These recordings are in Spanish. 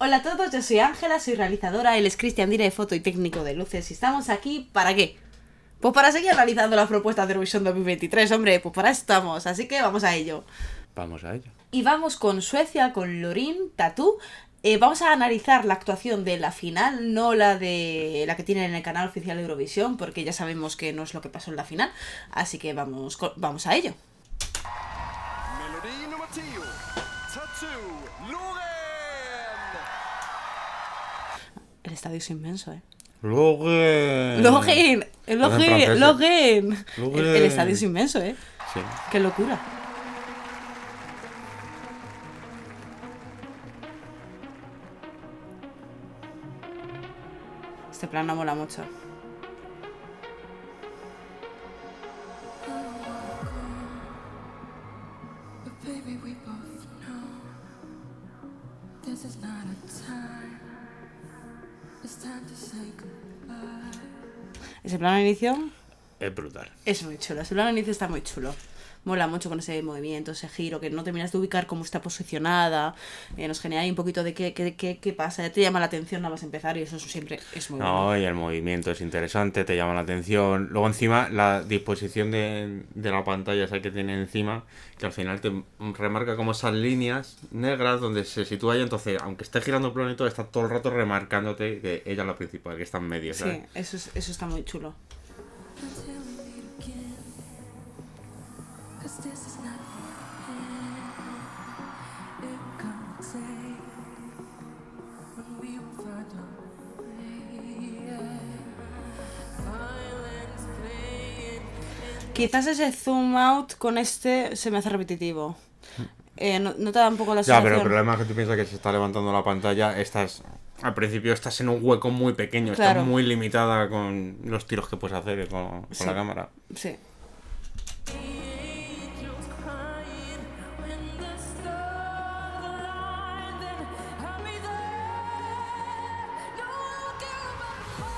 Hola a todos, yo soy Ángela, soy realizadora, él es Cristian, director de foto y técnico de luces. Y estamos aquí, ¿para qué? Pues para seguir realizando las propuestas de Eurovisión 2023, hombre, pues para eso estamos, así que vamos a ello. Vamos a ello. Y vamos con Suecia, con Loreen Tattoo. Vamos a analizar la actuación de la final, no la de la que tienen en el canal oficial de Eurovisión, porque ya sabemos que no es lo que pasó en la final, así que vamos a ello. Melodi nummer 10. Tattoo, Loreen. El estadio es inmenso, ¿eh? Loreen. ¡Loreen! El estadio es inmenso, ¿eh? Sí. ¡Qué locura! Este plano mola mucho. Baby, we both know this is not a time. It's time to say goodbye. Ese plano de inicio Es brutal. es muy chulo. Ese plano de inicio está muy chulo. Mola mucho con ese movimiento, ese giro, que no terminas de ubicar cómo está posicionada. Nos genera ahí un poquito de qué pasa. Ya te llama la atención nada más empezar y eso siempre es muy bueno. No, y el movimiento es interesante, te llama la atención. Luego encima la disposición de la pantalla esa que tiene encima, que al final te remarca como esas líneas negras donde se sitúa ella. Entonces, aunque esté girando el plano y todo, está todo el rato remarcándote que ella es la principal, que está en medio, ¿sabes? Sí, eso está muy chulo. Until we meet again. 'Cause this is not the end. It comes a day when we will find a way. Violence playing. Quizás ese zoom out con este se me hace repetitivo. ¿No te da un poco la Ya, sensación? pero el problema es que tú piensas que se está levantando la pantalla, al principio estás en un hueco muy pequeño, Claro. estás muy limitada con los tiros que puedes hacer con Sí. la cámara. Sí. Angels crying when the stars align. Then I'll be there. No one care about all.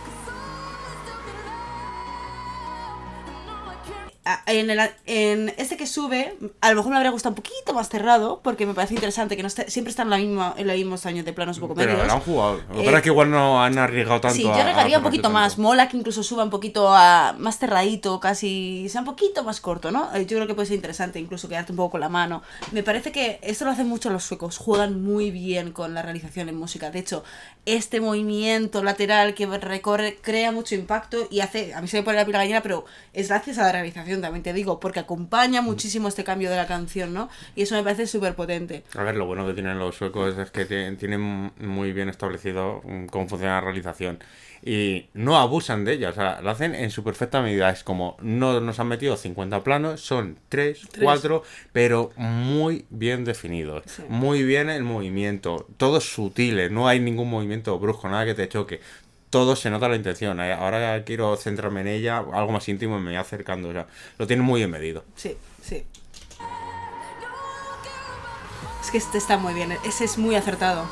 'Cause all is to be loved. No, I can't. En este que sube, a lo mejor me habría gustado un poquito más cerrado, porque me parece interesante que no siempre están en los mismos años de planos un poco Pero medios. lo han jugado. Lo que pasa es que igual no han arriesgado tanto. Sí, yo a regaría un ponerte poquito tanto. más. Mola que incluso suba un poquito más cerradito, casi sea un poquito más corto, ¿no? Yo creo que puede ser interesante incluso quedarte un poco con la mano. Me parece que esto lo hacen mucho los suecos, juegan muy bien con la realización en música. De hecho, este movimiento lateral que recorre crea mucho impacto y hace, a mí se me pone la piel gallina, pero es gracias a la realización, también te digo, porque acompaña muchísimo este cambio de la canción, ¿no? Y eso me parece súper potente. A ver, lo bueno que tienen los suecos es que tienen muy bien establecido cómo funciona la realización. Y no abusan de ella, o sea, lo hacen en su perfecta medida. Es como, no nos han metido 50 planos, son 3, 4, pero muy bien definidos. Sí. Muy bien el movimiento, todos sutiles, no hay ningún movimiento brusco, nada que te choque. Todo se nota la intención. Ahora quiero centrarme en ella, algo más íntimo y me voy acercando. O sea, lo tienen muy bien medido. Sí, sí. Es que este está muy bien, ese es muy acertado.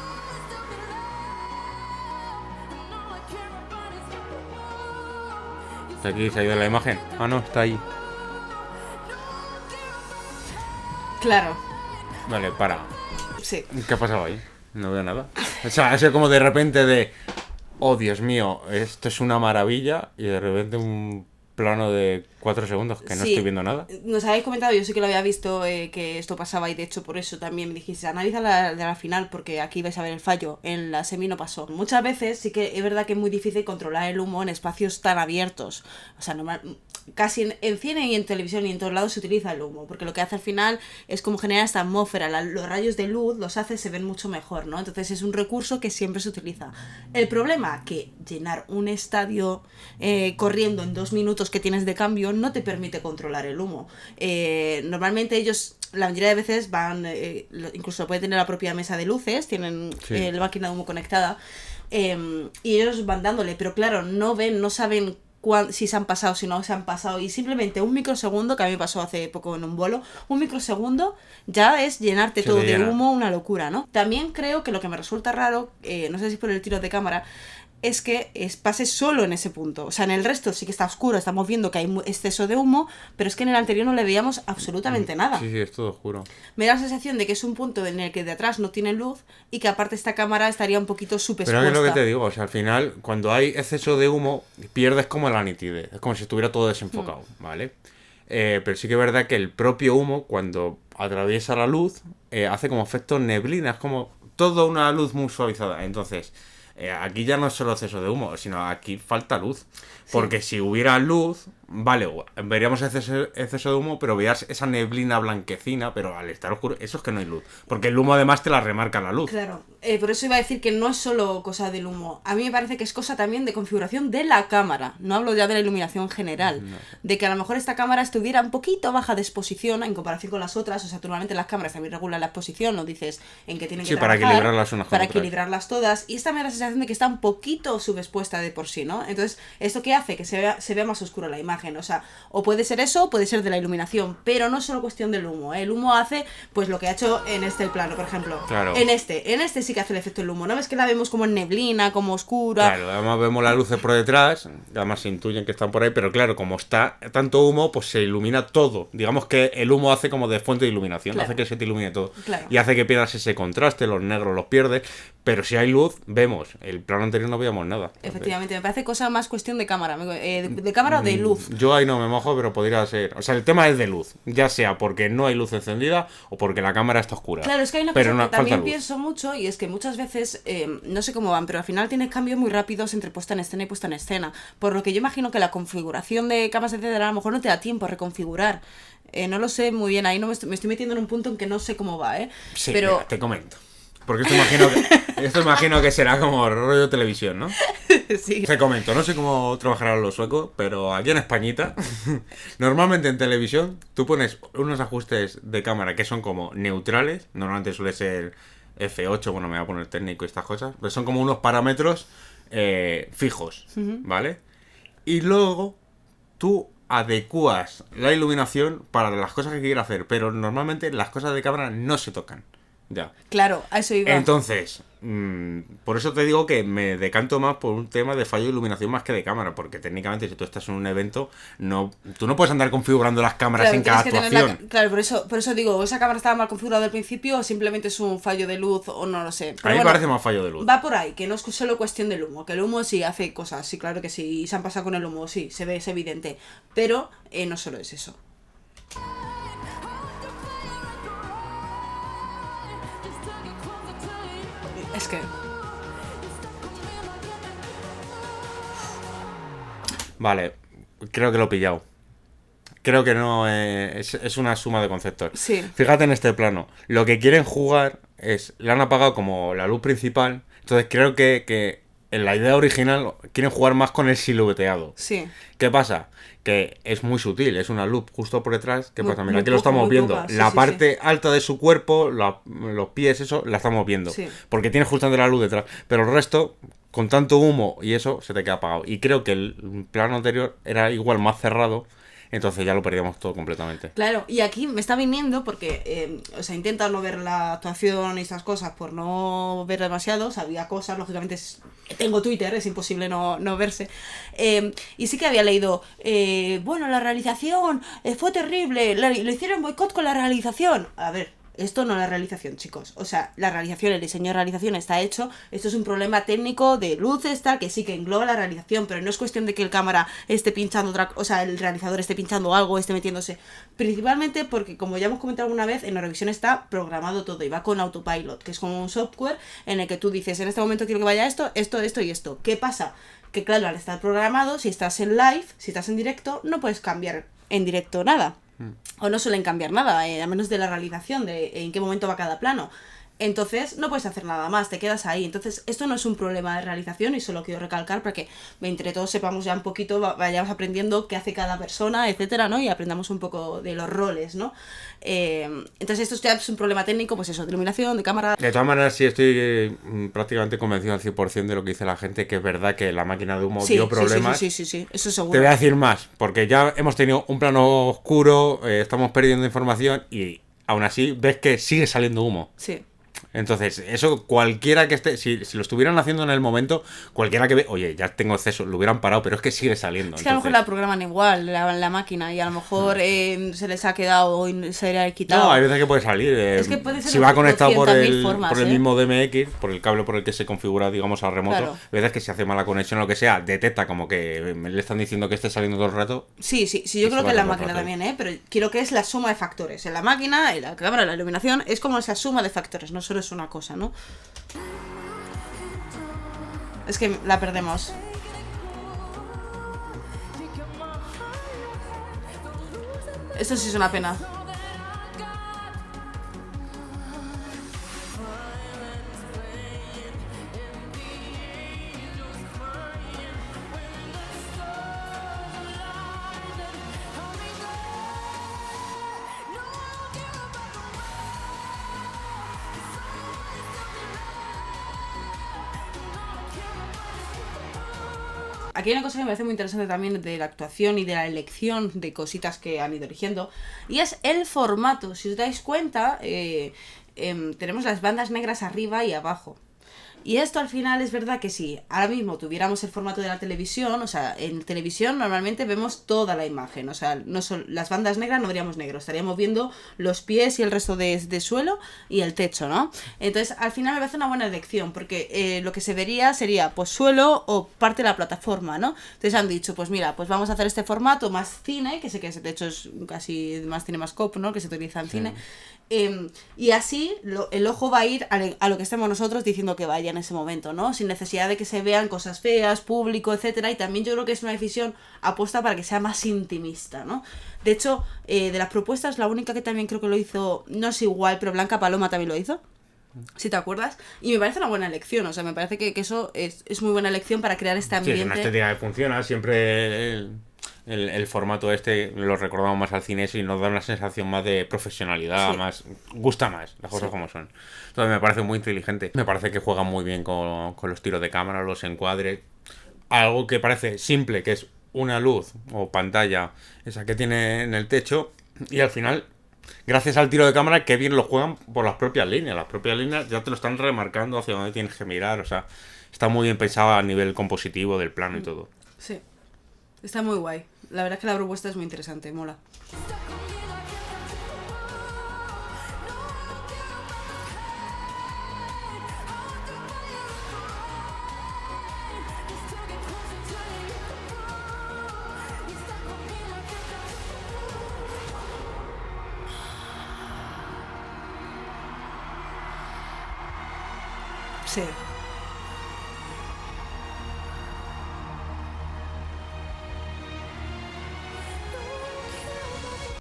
¿Está aquí? ¿Se ha ido la imagen? Ah, no, está ahí. Claro, Vale, para. sí. ¿Qué ha pasado ahí? No veo nada. O sea, ha sido como de repente de... Oh, Dios mío, esto es una maravilla. Y de repente un plano de 4 segundos que no Sí. estoy viendo nada. Nos habéis comentado, yo sí que lo había visto, que esto pasaba y de hecho por eso también me dijiste, analiza la de la final porque aquí vais a ver el fallo, en la semi no pasó. Muchas veces sí que es verdad que es muy difícil controlar el humo en espacios tan abiertos. O sea, casi en cine y en televisión y en todos lados se utiliza el humo, porque lo que hace al final es como generar esta atmósfera, los rayos de luz los hace, se ven mucho mejor, ¿no? Entonces es un recurso que siempre se utiliza. El problema que llenar un estadio corriendo en 2 minutos que tienes de cambio no te permite controlar el humo. Normalmente ellos, la mayoría de veces van, incluso pueden tener la propia mesa de luces, tienen Sí. la máquina de humo conectada, y ellos van dándole, pero claro, no saben si se han pasado, si no se han pasado, y simplemente un microsegundo, que a mí me pasó hace poco en un bolo, un microsegundo ya es llenarte Se todo te de llena. humo, una locura, ¿no? También creo que lo que me resulta raro, no sé si por el tiro de cámara, es que pase solo en ese punto. O sea, en el resto sí que está oscuro, estamos viendo que hay exceso de humo, pero es que en el anterior no le veíamos absolutamente nada. Sí, es todo oscuro. Me da la sensación de que es un punto en el que de atrás no tiene luz y que aparte esta cámara estaría un poquito Pero subexpuesta. es lo que te digo, o sea, al final, cuando hay exceso de humo, pierdes como la nitidez. Es como si estuviera todo desenfocado, ¿vale? Pero sí que es verdad que el propio humo, cuando atraviesa la luz, hace como efecto neblina, es como toda una luz muy suavizada. Entonces, aquí ya no es solo exceso de humo, sino aquí falta luz. Porque si hubiera luz, vale, veríamos exceso de humo, pero verías esa neblina blanquecina, pero al estar oscuro, eso es que no hay luz. Porque el humo además te la remarca la luz. Claro, por eso iba a decir que no es solo cosa del humo. A mí me parece que es cosa también de configuración de la cámara. No hablo ya de la iluminación general. No. De que a lo mejor esta cámara estuviera un poquito baja de exposición en comparación con las otras. O sea, normalmente las cámaras también regulan la exposición, no dices en qué tienen que trabajar. Para equilibrarlas unas con Para otras. equilibrarlas todas. Y esta me da la sensación de que está un poquito subexpuesta de por sí, ¿no? Entonces, ¿esto qué hace? Que se vea más oscuro la imagen. O sea, o puede ser eso, o puede ser de la iluminación. Pero no es solo cuestión del humo, ¿eh? El humo hace, pues, lo que ha hecho en el plano, por ejemplo. Claro. En este sí que hace el efecto del humo. ¿No ves que la vemos como en neblina, como oscura? Claro, además vemos las luces por detrás, además se intuyen que están por ahí, pero claro, como está tanto humo, pues se ilumina todo. Digamos que el humo hace como de fuente de iluminación, claro. Hace que se te ilumine todo. Claro. Y hace que pierdas ese contraste, los negros los pierdes, pero si hay luz, vemos. El plano anterior no veíamos nada. Efectivamente, me parece cosa más cuestión de cámara. ¿De cámara o de luz? Yo ahí no me mojo, pero podría ser. O sea, el tema es de luz, ya sea porque no hay luz encendida o porque la cámara está oscura. Claro, es que hay una pero cosa que también luz. pienso mucho y es que muchas veces, no sé cómo van, pero al final tienes cambios muy rápidos entre puesta en escena y puesta en escena. Por lo que yo imagino que la configuración de cámaras, etcétera, a lo mejor no te da tiempo a reconfigurar. No lo sé muy bien, ahí no me estoy metiendo en un punto en que no sé cómo va, ¿eh? Sí, pero... mira, te comento. Porque esto imagino que será como rollo televisión, ¿no? Sí. Te comento, no sé cómo trabajarán los suecos, pero aquí en Españita, normalmente en televisión, tú pones unos ajustes de cámara que son como neutrales, normalmente suele ser F8, bueno, me voy a poner técnico y estas cosas, pero son como unos parámetros fijos, ¿vale? Y luego tú adecuas la iluminación para las cosas que quieras hacer, pero normalmente las cosas de cámara no se tocan. Ya. Claro, a eso iba. Entonces, por eso te digo que me decanto más por un tema de fallo de iluminación más que de cámara, porque técnicamente si tú estás en un evento, tú no puedes andar configurando las cámaras claro, en cada actuación. Claro, por eso digo, o esa cámara estaba mal configurada al principio o simplemente es un fallo de luz o no lo sé. Pero a mí me bueno, parece más fallo de luz. Va por ahí, que no es solo cuestión del humo, que el humo sí hace cosas, sí, claro que sí, y se han pasado con el humo, sí, se ve, es evidente, pero no solo es eso. Es que... Vale, creo que lo he pillado. Creo que no es una suma de conceptos. Sí. Fíjate en este plano. Lo que quieren jugar es... Le han apagado como la luz principal. Entonces creo que en la idea original quieren jugar más con el silueteado. Sí. ¿Qué pasa? Que es muy sutil, es una luz justo por detrás. ¿Qué pasa? Mira, muy aquí lo poco, estamos muy viendo. poca. Sí, la sí, parte alta de su cuerpo, los pies, eso, la estamos viendo. Sí. Porque tiene justamente la luz detrás. Pero el resto, con tanto humo y eso, se te queda apagado. Y creo que el plano anterior era igual más cerrado. Entonces ya lo perdíamos todo completamente. Claro, y aquí me está viniendo porque, o sea, intenta no ver la actuación y esas cosas por no ver demasiado. Sabía cosas, lógicamente tengo Twitter, es imposible no verse. Y sí que había leído, bueno, la realización fue terrible, le hicieron boicot con la realización. A ver, esto no es la realización, chicos. O sea, la realización, el diseño de realización está hecho. Esto es un problema técnico de luces, tal, que sí que engloba la realización, pero no es cuestión de que el cámara esté pinchando otra cosa, o sea, el realizador esté pinchando algo, esté metiéndose. Principalmente porque, como ya hemos comentado alguna vez, en Eurovisión está programado todo y va con autopilot, que es como un software en el que tú dices, en este momento quiero que vaya esto y esto. ¿Qué pasa? Que claro, al estar programado, si estás en live, si estás en directo, no puedes cambiar en directo nada. O no suelen cambiar nada, a menos de la realización, de en qué momento va cada plano. Entonces no puedes hacer nada más, te quedas ahí. Entonces esto no es un problema de realización y solo quiero recalcar para que entre todos sepamos ya un poquito, vayamos aprendiendo qué hace cada persona, etcétera, ¿no? Y aprendamos un poco de los roles, ¿no? Entonces esto ya es un problema técnico, pues eso, de iluminación, de cámara... De todas maneras, sí estoy prácticamente convencido al 100% de lo que dice la gente, que es verdad que la máquina de humo dio problemas. Sí, eso seguro. Te voy a decir más, porque ya hemos tenido un plano oscuro, estamos perdiendo información y aún así ves que sigue saliendo humo. Sí. Entonces, eso cualquiera que esté, si lo estuvieran haciendo en el momento, cualquiera que ve, oye, ya tengo exceso, lo hubieran parado, pero es que sigue saliendo. Es que a lo mejor la programan igual, la máquina, y a lo mejor se les ha quedado o se le ha quitado. No, hay veces que puede salir. Es que puede ser si va conectado por 200.000 formas, el mismo DMX, por el cable por el que se configura, digamos, al remoto, Claro. hay veces que si hace mala conexión o lo que sea, detecta como que me le están diciendo que esté saliendo todo el rato. Sí, yo Eso creo va que en la a máquina pasar. también, pero quiero que es la suma de factores. En la máquina, en la cámara, la iluminación, es como esa suma de factores, no solo es una cosa, ¿no? Es que la perdemos. Esto sí es una pena. Aquí hay una cosa que me parece muy interesante también de la actuación y de la elección de cositas que han ido eligiendo, y es el formato. Si os dais cuenta, tenemos las bandas negras arriba y abajo. Y esto al final es verdad que si ahora mismo tuviéramos el formato de la televisión, o sea, en televisión normalmente vemos toda la imagen, o sea, no son las bandas negras, no veríamos negro, estaríamos viendo los pies y el resto de suelo y el techo, ¿no? Entonces al final me parece una buena elección, porque lo que se vería sería pues suelo o parte de la plataforma, ¿no? Entonces han dicho, pues mira, pues vamos a hacer este formato más cine, que sé que de hecho es casi más cinemascope, ¿no? Que se utiliza en cine. Y así el ojo va a ir a lo que estemos nosotros diciendo que vaya en ese momento, ¿no? Sin necesidad de que se vean cosas feas, público, etcétera. Y también yo creo que es una decisión apuesta para que sea más intimista, ¿no? De hecho, de las propuestas, la única que también creo que lo hizo, no es igual, pero Blanca Paloma también lo hizo, si te acuerdas. Y me parece una buena elección, o sea, me parece que eso es muy buena elección para crear este Sí, ambiente. es una estética que funciona, siempre el formato este lo recordamos más al cine y nos da una sensación más de profesionalidad, Sí. más gusta más, las cosas como son. Entonces me parece muy inteligente, me parece que juegan muy bien con los tiros de cámara, los encuadres, algo que parece simple, que es una luz o pantalla, esa que tiene en el techo, y al final, gracias al tiro de cámara, que bien lo juegan por las propias líneas ya te lo están remarcando hacia dónde tienes que mirar, o sea, está muy bien pensado a nivel compositivo del plano y todo. Sí, está muy guay. La verdad es que la propuesta es muy interesante, mola. Sí.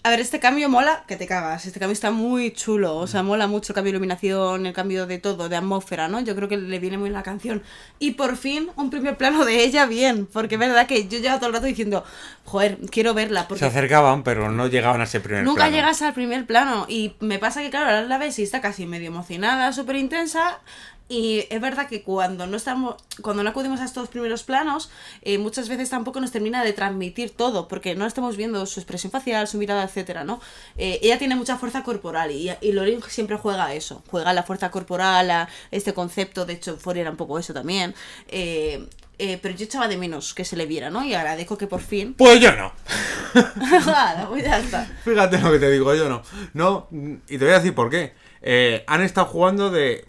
A ver, este cambio mola que te cagas. Este cambio está muy chulo. O sea, mola mucho el cambio de iluminación, el cambio de todo, de atmósfera, ¿no? Yo creo que le viene muy bien la canción. Y por fin, un primer plano de ella bien. Porque es verdad que yo llevo todo el rato diciendo, joder, quiero verla. Se Porque acercaban, pero no llegaban a ese primer nunca plano. llegas al primer plano. Y me pasa que, claro, ahora la ves y está casi medio emocionada, súper intensa. Y es verdad que cuando no acudimos a estos primeros planos, muchas veces tampoco nos termina de transmitir todo, porque no estamos viendo su expresión facial, su mirada, etcétera, ¿no? Ella tiene mucha fuerza corporal y Lorin siempre juega a eso, juega a la fuerza corporal, a este concepto, de hecho, Euphoria era un poco eso también. Pero yo echaba de menos que se le viera, ¿no? Y agradezco que por fin... Pues yo no. Hala, pues ya está. Fíjate lo que te digo, yo no. No, y te voy a decir por qué. Han estado jugando de...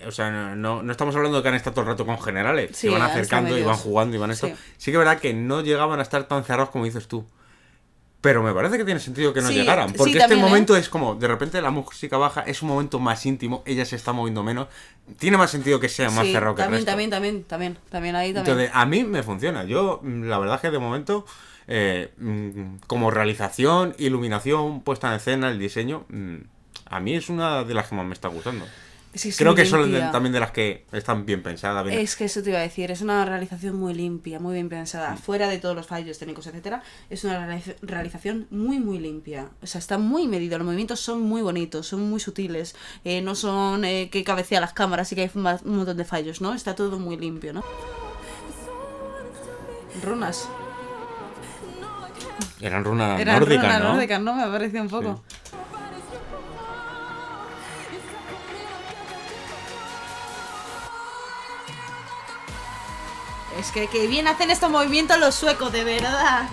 O sea, no estamos hablando de que han estado todo el rato con generales. Sí, Se van han acercando estado y van medios. jugando y van esto. Sí. Sí que es verdad que no llegaban a estar tan cerrados como dices tú. Pero me parece que tiene sentido que no Sí, llegaran. Porque sí, este también, momento es como, de repente la música baja, es un momento más íntimo, ella se está moviendo menos. Tiene más sentido que sea más Sí, cerrado que el también, resto. también ahí también. Entonces, a mí me funciona. Yo, la verdad es que de momento, como realización, iluminación, puesta en escena, el diseño, a mí es una de las que más me está gustando. Sí, es Creo muy que son limpia. también de las que están bien pensadas. Bien. Es que eso te iba a decir, es una realización muy limpia, muy bien pensada, fuera de todos los fallos técnicos, etcétera. Es una realización muy, muy limpia. O sea, está muy medido, los movimientos son muy bonitos, son muy sutiles, no son que cabecea las cámaras y que hay un montón de fallos, ¿no? Está todo muy limpio, ¿no? Runas. Eran runas Eran nórdicas, runas ¿no? nórdicas, ¿no? Me pareció un poco. Es que bien hacen estos movimientos los suecos, de verdad.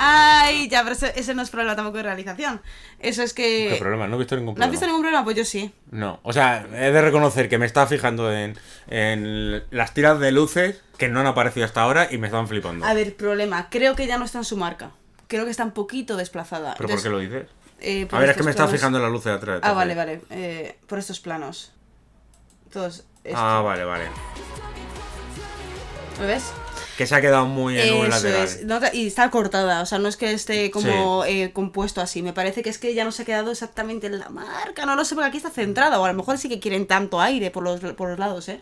Ay, ya, pero ese no es problema tampoco de realización. Eso es que... ¿Qué problema? No he visto ningún ¿No has problema. visto ningún problema? Pues yo sí. No, o sea, he de reconocer que me estaba fijando en las tiras de luces que no han aparecido hasta ahora y me estaban flipando. A ver, problema. Creo que ya no está en su marca. Creo que está un poquito desplazada. ¿Pero por qué lo dices? Por A ver, es estos que me estaba planos- fijando en la luz de atrás. Ah, entonces. vale. Por estos planos. Todos estos. Ah, vale. ¿Lo ves? Que se ha quedado muy en un Eso lateral. es. Y está cortada, o sea, no es que esté como compuesto así. Me parece que es que ya no se ha quedado exactamente en la marca. No lo sé, porque aquí está centrada. O a lo mejor sí que quieren tanto aire por los lados, ¿eh?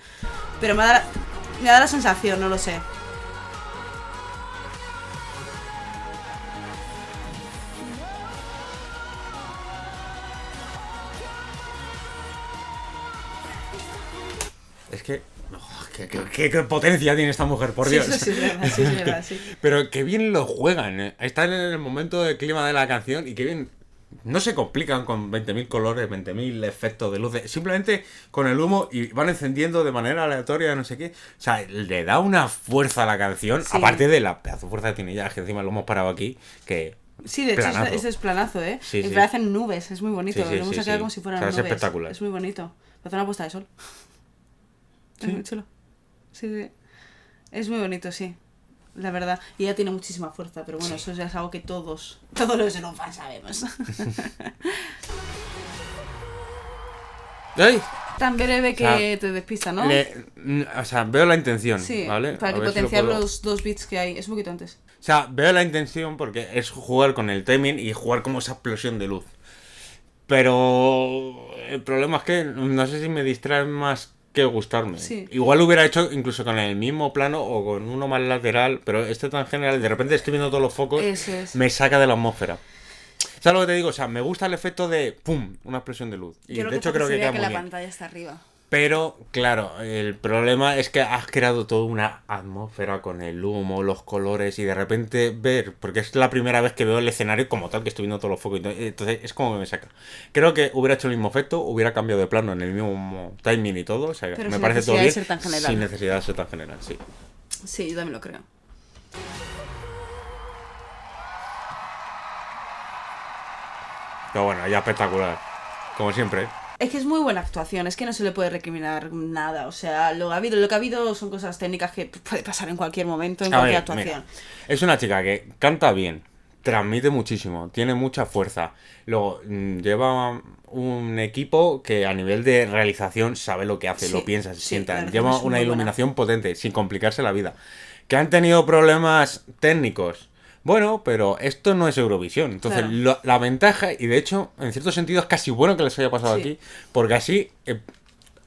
Pero me da la sensación, no lo sé. Es que... oh, ¿Qué potencia tiene esta mujer, por Dios. Sí, eso sí es verdad, sí. Pero qué bien lo juegan, ¿eh? Están en el momento de clima de la canción y qué bien... No se complican con 20.000 colores, 20.000 efectos de luces. Simplemente con el humo y van encendiendo de manera aleatoria, no sé qué. O sea, le da una fuerza a la canción. Sí. Aparte de la pedazo de fuerza que tiene ya, que encima lo hemos parado aquí. Que Sí, de hecho, planazo. ese es planazo, ¿eh? Sí, sí. Parecen nubes, es muy bonito. Sí, sí, Lo hemos sí, sacado sí. como si fueran O sea, es nubes. espectacular. Es muy bonito. Parece una puesta de sol. Es muy chulo. Sí. Es muy bonito, sí. La verdad. Y ella tiene muchísima fuerza, pero bueno, eso ya es algo que todos los Xenofans sabemos. ¡Ay! Tan breve que O sea, te despista, ¿no? O sea, veo la intención, Sí, ¿vale? para A que ver si lo potenciar puedo- los 2 bits que hay. Es un poquito antes. O sea, veo la intención porque es jugar con el timing y jugar como esa explosión de luz. Pero el problema es que no sé si me distrae más que gustarme. Sí. Igual lo hubiera hecho incluso con el mismo plano o con uno más lateral, pero este tan general, de repente estoy viendo todos los focos, Eso es. me saca de la atmósfera. ¿Sabes lo que te digo? O sea, me gusta el efecto de ¡pum! Una explosión de luz. Y Yo de hecho creo se que vea queda muy la bien. pantalla está arriba. Pero, claro, el problema es que has creado toda una atmósfera con el humo, los colores y de repente ver, porque es la primera vez que veo el escenario como tal, que estoy viendo todos los focos, entonces es como que me saca. Creo que hubiera hecho el mismo efecto, hubiera cambiado de plano en el mismo timing y todo, o sea, Pero me sin parece todo necesidad de bien, ser tan general. sin necesidad de ser tan general, sí. Sí, yo también lo creo. Pero bueno, ya espectacular, como siempre. Es que es muy buena actuación, es que no se le puede recriminar nada. O sea, lo que ha habido son cosas técnicas que puede pasar en cualquier momento, en A cualquier ver, actuación. mira, es una chica que canta bien, transmite muchísimo, tiene mucha fuerza. Luego, lleva un equipo que a nivel de realización sabe lo que hace, Sí, lo piensa, se sí, sienta. la verdad Lleva es muy una buena. iluminación potente, sin complicarse la vida. Que han tenido problemas técnicos. Bueno, pero esto no es Eurovisión. Entonces, Claro. la ventaja, y de hecho, en cierto sentido, es casi bueno que les haya pasado Sí. aquí, porque así,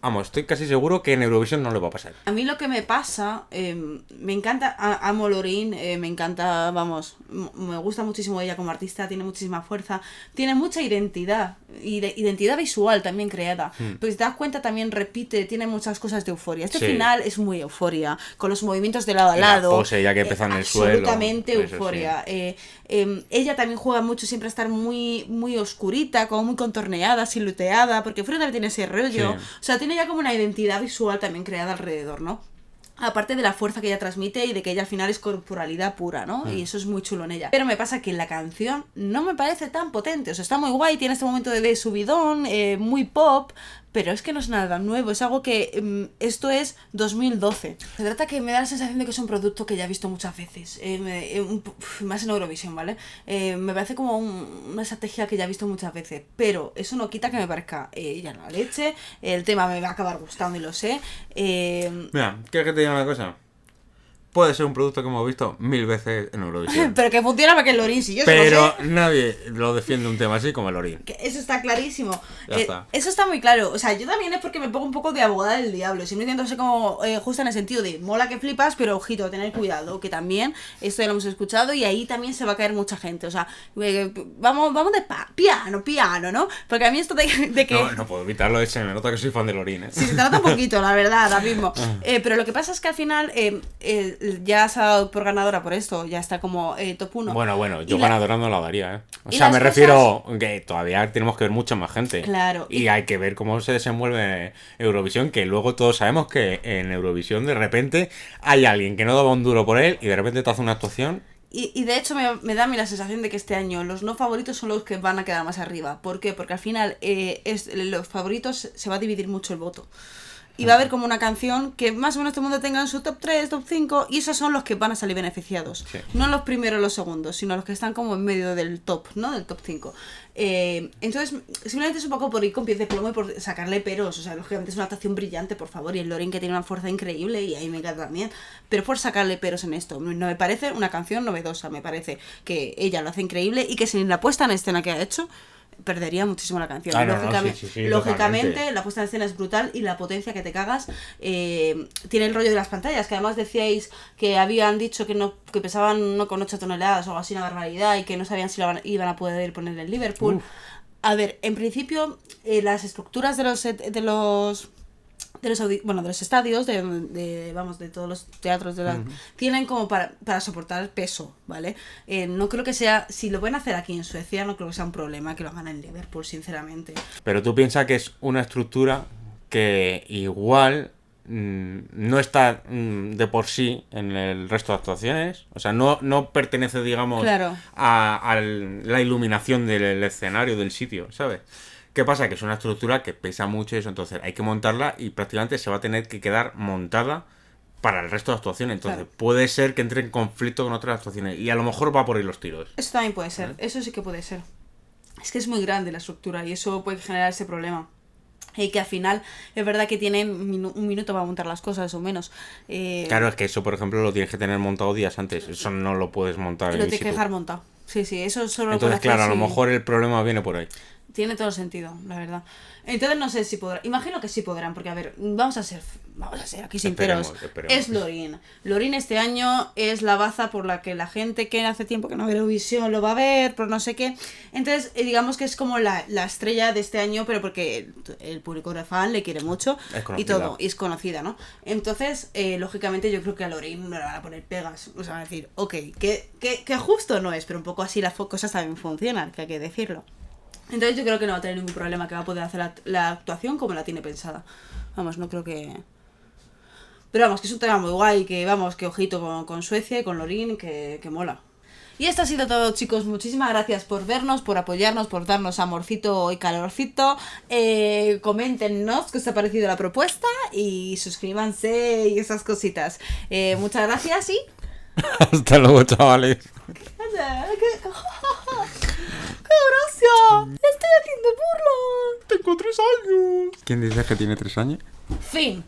vamos, estoy casi seguro que en Eurovisión no le va a pasar. A mí lo que me pasa, me encanta, amo Lorin, me encanta, vamos, me gusta muchísimo ella como artista, tiene muchísima fuerza, tiene mucha identidad, identidad visual también creada, pero si te das cuenta también repite, tiene muchas cosas de euforia. Este Sí. final es muy euforia, con los movimientos de lado a Y la lado. pose, ya que empieza en el suelo, Absolutamente eso sí. euforia. Ella también juega mucho siempre a estar muy, muy oscurita, como muy contorneada, siluteada, porque Frida tiene ese rollo. Sí. O sea, tiene ya como una identidad visual también creada alrededor, ¿no? Aparte de la fuerza que ella transmite y de que ella al final es corporalidad pura, ¿no? Y eso es muy chulo en ella. Pero me pasa que la canción no me parece tan potente. O sea, está muy guay, tiene este momento de subidón, muy pop, pero es que no es nada nuevo. Es algo que esto es 2012. Se trata que me da la sensación de que es un producto que ya he visto muchas veces. Más en Eurovisión, ¿vale? Me parece como una estrategia que ya he visto muchas veces. Pero eso no quita que me parezca ya la leche. El tema me va a acabar gustando y lo sé. Mira, ¿quieres que te diga una cosa? Puede ser un producto que hemos visto 1000 veces en Eurovisión. Pero que funciona porque el Lorin, si yo se lo Pero sé, nadie lo defiende un tema así como el Orín. que eso está clarísimo. Ya está. Eso está muy claro. O sea, yo también es porque me pongo un poco de abogada del diablo. Siempre intento ser como justa en el sentido de mola que flipas, pero ojito, tener cuidado, que también esto ya lo hemos escuchado y ahí también se va a caer mucha gente. O sea, vamos de piano, ¿no? Porque a mí esto de que... No puedo evitarlo, se me nota que soy fan del Orín, ¿eh? Sí, se te nota un poquito, la verdad, ahora mismo. Pero lo que pasa es que al final ya se ha dado por ganadora por esto, ya está como top 1. Bueno, yo Y la- ganadora no la daría, ¿eh? O y sea, las me refiero que todavía tenemos que ver mucha más gente. Claro, Y hay que ver cómo se desenvuelve Eurovisión, que luego todos sabemos que en Eurovisión de repente hay alguien que no daba un duro por él y de repente te hace una actuación. Y de hecho me da a mí la sensación de que este año los no favoritos son los que van a quedar más arriba. ¿Por qué? Porque al final los favoritos se va a dividir mucho el voto. Y va a haber como una canción que más o menos todo el mundo tenga en su top 3, top 5, y esos son los que van a salir beneficiados. Sí. No los primeros o los segundos, sino los que están como en medio del top, ¿no? Del top 5. Entonces, simplemente es un poco por ir con pies de plomo y por sacarle peros. O sea, lógicamente es una actuación brillante, por favor, y el Lorin que tiene una fuerza increíble y ahí me encanta también. Pero por sacarle peros en esto. No me parece una canción novedosa, me parece que ella lo hace increíble y que sin la puesta en escena que ha hecho perdería muchísimo la canción. Ah, no, Lógicamente, totalmente. la puesta en escena es brutal y la potencia que te cagas. Tiene el rollo de las pantallas, que además decíais que habían dicho que pesaban 1,8 toneladas o algo así, una barbaridad, y que no sabían si iban a poder poner en Liverpool. Uf. A ver, en principio, las estructuras de los estadios, de todos los teatros, tienen como para soportar peso, ¿vale? No creo que sea, si lo pueden hacer aquí en Suecia, no creo que sea un problema que lo hagan en Liverpool, sinceramente. Pero tú piensas que es una estructura que igual no está de por sí en el resto de actuaciones. O sea, no pertenece, digamos, Claro. a la iluminación del escenario, del sitio, ¿sabes? ¿Qué pasa? Que es una estructura que pesa mucho y eso, entonces hay que montarla y prácticamente se va a tener que quedar montada para el resto de actuaciones. Entonces Claro. puede ser que entre en conflicto con otras actuaciones y a lo mejor va por ahí los tiros. Eso también puede ser, eso sí que puede ser. Es que es muy grande la estructura y eso puede generar ese problema. Y que al final es verdad que tienen un minuto para montar las cosas o menos. Claro, es que eso, por ejemplo, lo tienes que tener montado días antes. Eso no lo puedes montar Lo in tienes que situ. dejar montado. Sí, eso solo lo Entonces, puede hacer claro, a lo si- mejor el problema viene por ahí. Tiene todo el sentido, la verdad. Entonces no sé si podrán. Imagino que sí podrán, porque a ver, vamos a ser aquí sinceros. Esperemos. Es Lorin. Lorin este año es la baza por la que la gente que hace tiempo que no ve Eurovisión lo va a ver, por no sé qué. Entonces, digamos que es como la estrella de este año, pero porque el público de fan le quiere mucho Es y conocida. todo, y es conocida, ¿no? Entonces, lógicamente yo creo que a Lorin no le van a poner pegas. O sea, van a decir, ok, que justo no es, pero un poco así las cosas también funcionan, que hay que decirlo. Entonces yo creo que no va a tener ningún problema, que va a poder hacer la actuación como la tiene pensada. Vamos, no creo que... Pero vamos, que es un tema muy guay, que vamos, que ojito con Suecia y con Lorin, que mola. Y esto ha sido todo, chicos. Muchísimas gracias por vernos, por apoyarnos, por darnos amorcito y calorcito. Coméntenos qué os ha parecido la propuesta y suscríbanse y esas cositas. Muchas gracias y... Hasta luego, chavales. ¡Anda! ¡Qué gracia! ¡Estoy haciendo burla! Tengo 3 años. ¿Quién dice que tiene 3 años? Fin.